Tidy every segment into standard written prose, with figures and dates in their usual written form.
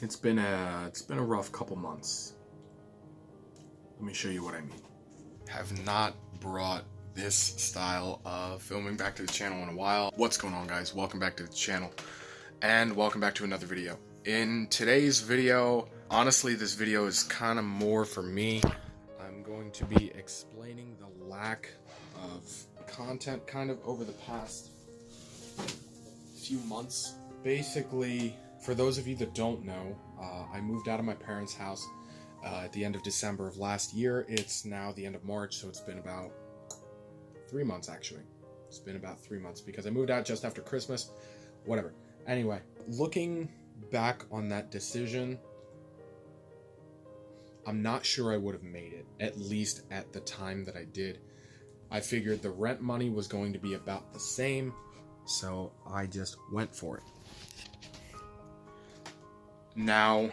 It's been a rough couple months. Let me show you what I mean. Have not brought this style of filming back to the channel in a while. What's going on, guys? Welcome back to the channel and welcome back to another video. In today's video, honestly, this video is kind of more for me. I'm going to be explaining the lack of content kind of over the past few months. Basically, for those of you that don't know, I moved out of my parents' house at the end of December of last year. It's now the end of March, so it's been about 3 months actually. It's been about 3 months because I moved out just after Christmas, whatever. Anyway, looking back on that decision, I'm not sure I would have made it, at least at the time that I did. I figured the rent money was going to be about the same, so I just went for it. Now,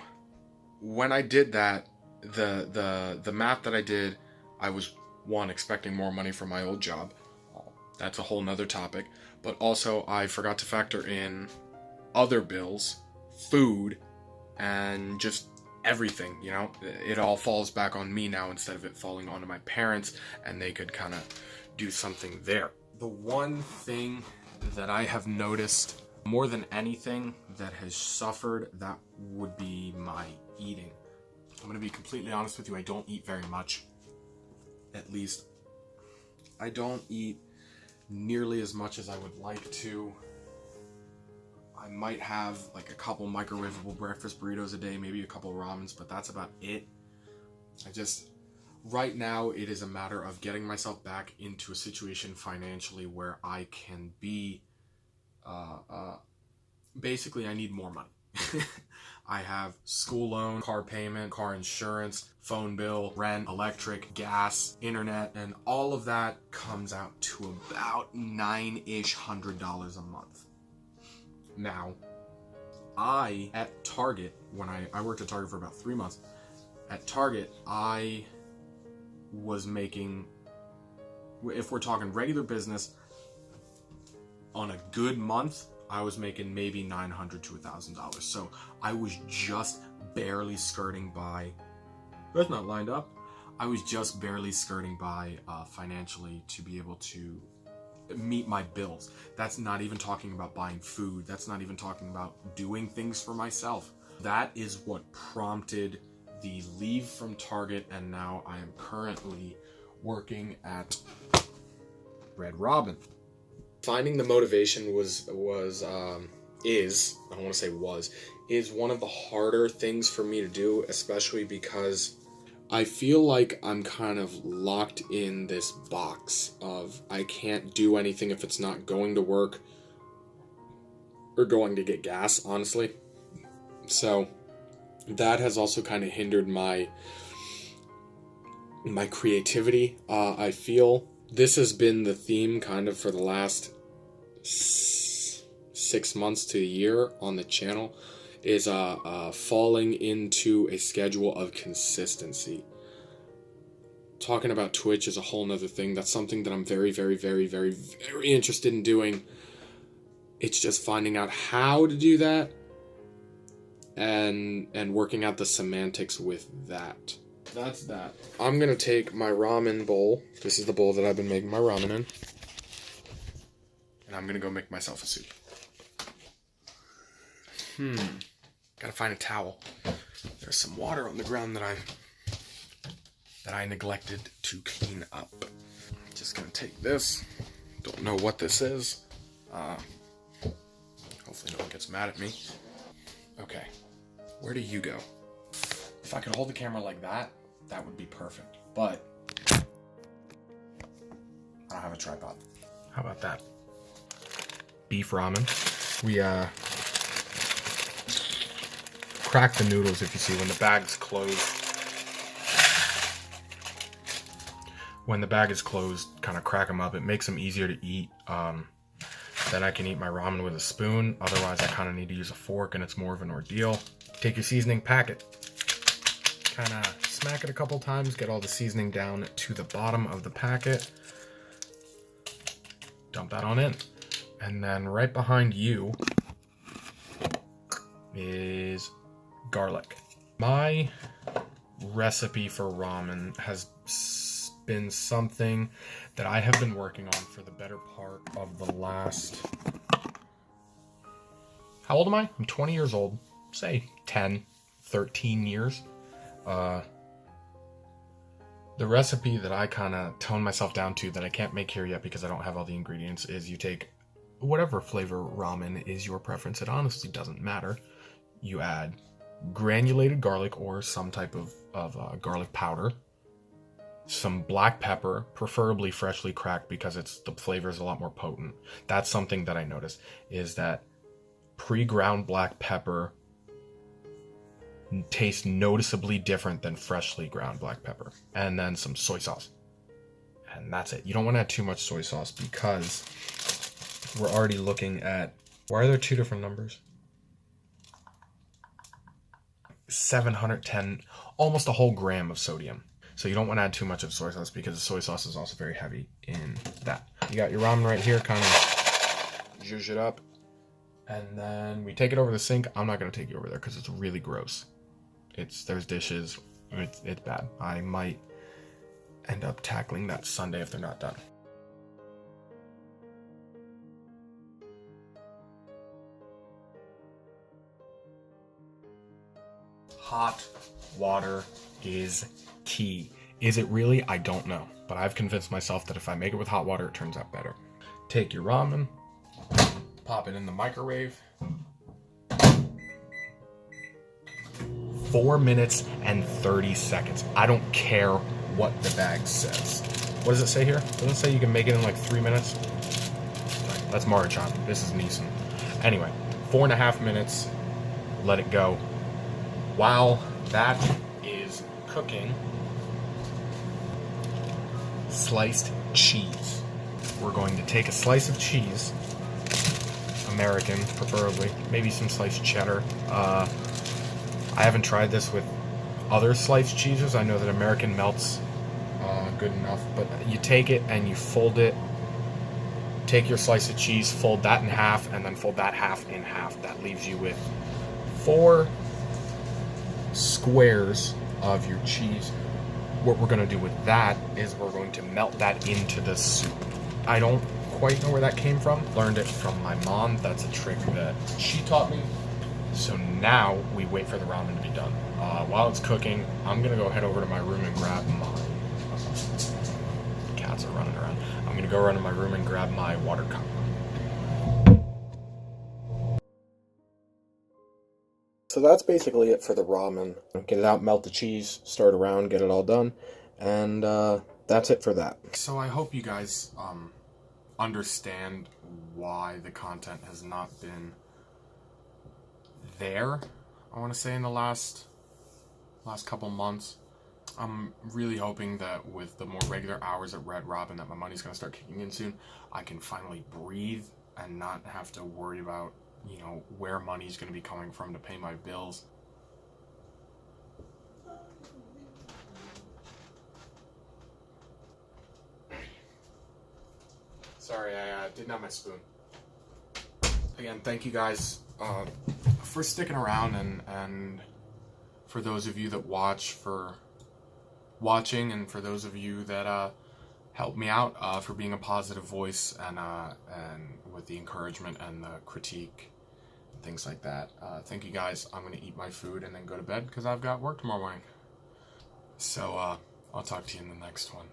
when I did that, the math that I did, I was, one, expecting more money from my old job. That's a whole nother topic. But also, I forgot to factor in other bills, food, and just everything, you know? It all falls back on me now instead of it falling onto my parents, and they could kind of do something there. The one thing that I have noticed more than anything that has suffered, that would be my eating. I'm going to be completely honest with you, I don't eat very much. At least, I don't eat nearly as much as I would like to. I might have like a couple microwavable breakfast burritos a day, maybe a couple ramens, but that's about it. Right now, it is a matter of getting myself back into a situation financially where I can be, basically I need more money. I have school loan, car payment, car insurance, phone bill, rent, electric, gas, internet, and all of that comes out to about $900 a month. Now, at Target, when I worked at Target for about 3 months, at Target, I was making, if we're talking regular business, on a good month, I was making maybe $900 to $1,000. So I was just barely skirting by, that's not lined up. I was just barely skirting by financially to be able to meet my bills. That's not even talking about buying food. That's not even talking about doing things for myself. That is what prompted the leave from Target, and now I am currently working at Red Robin. Finding the motivation is one of the harder things for me to do, especially because I feel like I'm kind of locked in this box of I can't do anything if it's not going to work or going to get gas, honestly. So that has also kind of hindered my creativity. I feel this has been the theme kind of for the last 6 months to a year on the channel, is falling into a schedule of consistency. Talking about Twitch is a whole nother thing. That's something that I'm very, very, very, very, very interested in doing. It's just finding out how to do that and working out the semantics with that. That's that. I'm gonna take my ramen bowl. This is the bowl that I've been making my ramen in. And I'm gonna go make myself a soup. Gotta find a towel. There's some water on the ground that I neglected to clean up. Just gonna take this. Don't know what this is. Hopefully no one gets mad at me. Okay, where do you go? If I could hold the camera like that, that would be perfect. But I don't have a tripod. How about that? Beef ramen. We crack the noodles, if you see, when the bag's closed. When the bag is closed, kind of crack them up. It makes them easier to eat. Then I can eat my ramen with a spoon. Otherwise, I kind of need to use a fork, and it's more of an ordeal. Take your seasoning packet. Kind of smack it a couple times. Get all the seasoning down to the bottom of the packet. Dump that on in. And then right behind you is garlic. My recipe for ramen has been something that I have been working on for the better part of the last... How old am I? I'm 20 years old. Say 10, 13 years. The recipe that I kind of toned myself down to that I can't make here yet because I don't have all the ingredients is you take whatever flavor ramen is your preference. It honestly doesn't matter. You add granulated garlic or some type of garlic powder, some black pepper, preferably freshly cracked because the flavor is a lot more potent. That's something that I noticed, is that pre-ground black pepper tastes noticeably different than freshly ground black pepper. And then some soy sauce. And that's it. You don't want to add too much soy sauce because we're already looking at... Why are there two different numbers? 710, almost a whole gram of sodium. So you don't want to add too much of soy sauce because the soy sauce is also very heavy in that. You got your ramen right here, kind of zhuzh it up. And then we take it over the sink. I'm not going to take you over there because it's really gross. There's dishes. It's bad. I might end up tackling that Sunday if they're not done. Hot water is key. Is it really? I don't know. But I've convinced myself that if I make it with hot water, it turns out better. Take your ramen, pop it in the microwave. 4 minutes and 30 seconds. I don't care what the bag says. What does it say here? Doesn't it say you can make it in like 3 minutes? That's Maruchan. This is Nissan. Anyway, 4.5 minutes. Let it go. While that is cooking, sliced cheese. We're going to take a slice of cheese, American preferably, maybe some sliced cheddar. I haven't tried this with other sliced cheeses. I know that American melts good enough, but you take it and you fold it. Take your slice of cheese, fold that in half, and then fold that half in half. That leaves you with 4 squares of your cheese. What we're going to do with that is we're going to melt that into the soup. I don't quite know where that came from. Learned it from my mom. That's a trick that she taught me. So now we wait for the ramen to be done. While it's cooking, I'm going to go head over to my room and grab my... Cats are running around. I'm going to go run to my room and grab my water cup. So that's basically it for the ramen. Get it out, melt the cheese, stir it around, get it all done. And that's it for that. So I hope you guys understand why the content has not been there, I want to say, in the last couple months. I'm really hoping that with the more regular hours at Red Robin that my money's going to start kicking in soon. I can finally breathe and not have to worry about, you know, where money's going to be coming from to pay my bills. Sorry, I didn't have my spoon. Again, thank you guys for sticking around, and for those of you that watch, for watching, and for those of you that help me out for being a positive voice and with the encouragement and the critique and things like that. Thank you guys. I'm going to eat my food and then go to bed because I've got work tomorrow morning. So I'll talk to you in the next one.